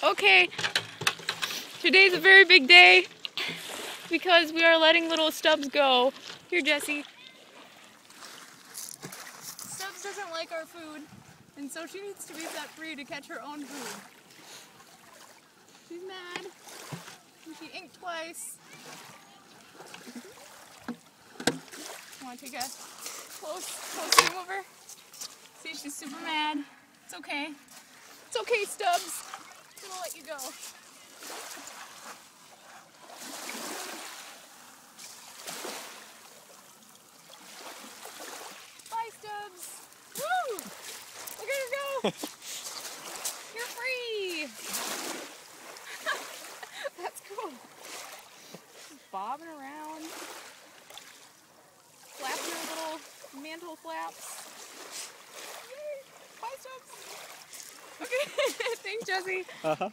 Okay, today's a very big day because we are letting little Stubbs go. Here, Jessie. Stubbs doesn't like our food, and so she needs to be set free to catch her own food. She's mad, and she inked twice. Want to take a close zoom of her? See, she's super mad. It's okay. It's okay, Stubbs. I'm gonna let you go. Bye, Stubbs. Woo! Look at her go. You're free. That's cool. She's bobbing around, flapping her little mantle flaps. Yay! Bye, Stubbs. Okay. Thanks, Jessie. Uh-huh.